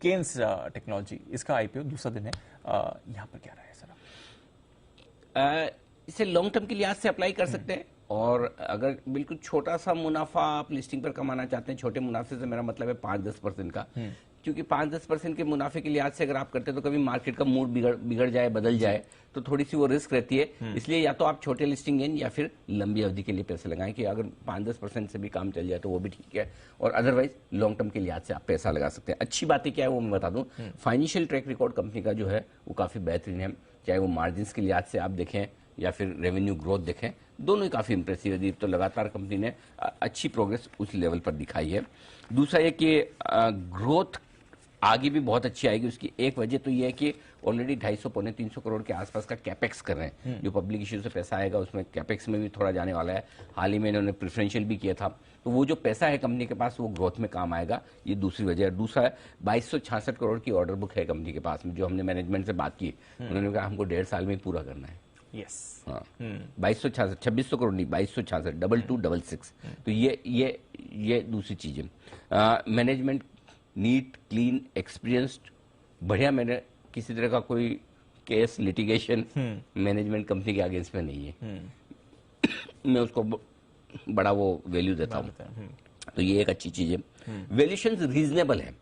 Keynes technology, इसका IPO दूसरा दिन है, यहाँ पर क्या रहा है सर? इसे लॉन्ग टर्म के लिहाज से अप्लाई कर सकते हैं, और अगर बिल्कुल छोटा सा मुनाफा आप लिस्टिंग पर कमाना चाहते हैं, छोटे मुनाफे से मेरा मतलब है 5-10% का, क्योंकि 5-10% के मुनाफे के लिहाज से अगर आप करते हैं तो कभी मार्केट का मूड बिगड़ जाए, बदल जाए, तो थोड़ी सी वो रिस्क रहती है। इसलिए या तो आप छोटे लिस्टिंग गेन या फिर लंबी अवधि के लिए पैसे लगाएं, कि अगर 5-10% से भी काम चल जाए तो वो भी ठीक है, और अदरवाइज लॉन्ग टर्म के लिहाज से आप पैसा लगा सकते हैं। अच्छी बातें क्या है वो मैं बता दूं, फाइनेंशियल ट्रैक रिकॉर्ड कंपनी का जो है वो काफी बेहतरीन है, चाहे वो मार्जिन के लिहाज से आप देखें या फिर रेवेन्यू ग्रोथ देखें, दोनों ही काफी इंप्रेसिव है। तो लगातार कंपनी ने अच्छी प्रोग्रेस उस लेवल पर दिखाई है। दूसरा ये कि ग्रोथ आगे भी बहुत अच्छी आएगी। उसकी एक वजह तो ये है कि ऑलरेडी 250-300 करोड़ के आसपास का कैपेक्स कर रहे हैं, जो पब्लिक इश्यू से पैसा आएगा उसमें कैपेक्स में भी थोड़ा जाने वाला है। हाल ही में इन्होंने प्रेफरेंशियल भी किया था, तो वो जो पैसा है कंपनी के पास वो ग्रोथ में काम आएगा, ये दूसरी वजह है। दूसरा है 2266 करोड़ की ऑर्डर बुक है कंपनी के पास में, जो हमने मैनेजमेंट से बात की, उन्होंने कहा हमको 1.5 साल में पूरा करना है। यस, हाँ, 2266, 2600 करोड़ नहीं, 2266, 2266। तो ये दूसरी चीज है। मैनेजमेंट नीट, क्लीन, एक्सपीरियंस्ड, बढ़िया। मैंने किसी तरह का कोई केस, लिटिगेशन मैनेजमेंट कंपनी के अगेंस्ट में नहीं है। मैं उसको बड़ा वो वैल्यू देता हूँ, तो ये एक अच्छी चीज है। वैल्यूएशन रीजनेबल है,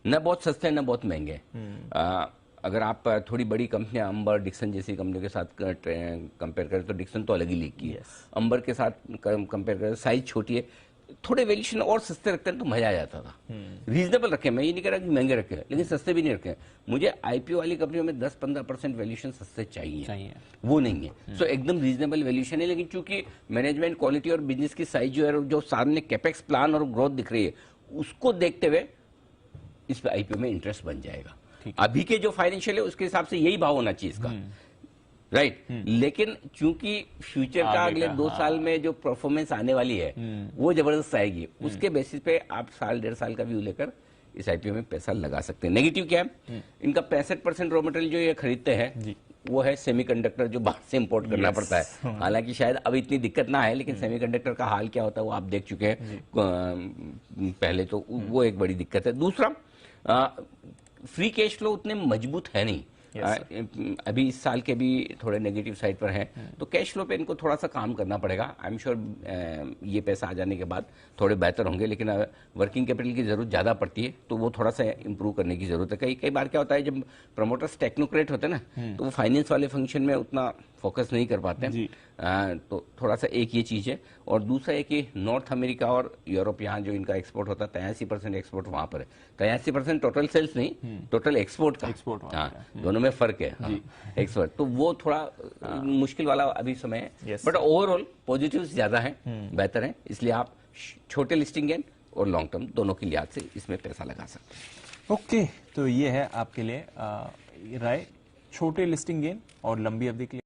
न बहुत सस्ते हैं न बहुत महंगे हैं। अगर आप थोड़ी बड़ी कंपनियां, अंबर, डिक्सन जैसी कंपनी के साथ कंपेयर करें तो डिक्सन तो अलग ही लीग की है। अंबर के साथ कंपेयर करें, साइज छोटी है, थोड़े वैल्यूएशन और सस्ते रखते हैं तो मजा आ जाता था। रीजनेबल रखे, मैं ये नहीं कह रहा कि महंगे रखे, लेकिन सस्ते भी नहीं रखे। मुझे आईपीओ वाली कंपनियों में 10-15% वैल्यूएशन सस्ते चाहिए, वो नहीं है। सो एकदम रीजनेबल वैल्यूएशन है, लेकिन चूंकि मैनेजमेंट क्वालिटी और बिजनेस की साइज जो है, जो सामने कैपेक्स प्लान और ग्रोथ दिख रही है, उसको देखते हुए इस पे आईपीओ में इंटरेस्ट बन जाएगा। अभी के जो फाइनेंशियल है उसके हिसाब से यही भाव होना चाहिए इसका, राइट। लेकिन चूंकि फ्यूचर का अगले 2 साल में जो परफॉर्मेंस आने वाली है वो जबरदस्त आएगी, उसके बेसिस पे आप साल 1.5 साल का व्यू लेकर इस आईपीओ में पैसा लगा सकते हैं। नेगेटिव क्या है, इनका 65% रॉ मटेरियल जो ये खरीदते हैं वो है सेमीकंडक्टर, जो बाहर से इंपोर्ट करना पड़ता है। हालांकि शायद अब इतनी दिक्कत ना है, लेकिन सेमीकंडक्टर का हाल क्या होता है वो आप देख चुके हैं पहले, तो वो एक बड़ी दिक्कत है। दूसरा, फ्री कैश फ्लो उतने मजबूत है नहीं। अभी इस साल के भी थोड़े नेगेटिव साइड पर हैं, तो कैश फ्लो पे इनको थोड़ा सा काम करना पड़ेगा। आई एम श्योर ये पैसा आ जाने के बाद थोड़े बेहतर होंगे, लेकिन वर्किंग कैपिटल की जरूरत ज्यादा पड़ती है, तो वो थोड़ा सा इंप्रूव करने की जरूरत है। कई बार क्या होता है, जब प्रमोटर्स टेक्नोक्रेट होते हैं ना, तो वो फाइनेंस वाले फंक्शन में उतना फोकस नहीं कर पाते हैं। तो थोड़ा सा एक ये चीज है। और दूसरा है कि नॉर्थ अमेरिका और यूरोप, यहाँ जो इनका एक्सपोर्ट होता है, 83% एक्सपोर्ट वहां पर है। 83% टोटल सेल्स नहीं, टोटल एक्सपोर्ट का। हाँ, दोनों में फर्क है। हाँ, एक्सपोर्ट तो वो थोड़ा मुश्किल वाला अभी समय है, बट ओवरऑल पॉजिटिव ज्यादा है, बेहतर है। इसलिए आप छोटे लिस्टिंग गेन और लॉन्ग टर्म दोनों के लिहाज से इसमें पैसा लगा सकते हैं। ओके, तो ये है आपके लिए राय, छोटे लिस्टिंग गेन और लंबी अवधि के लिए।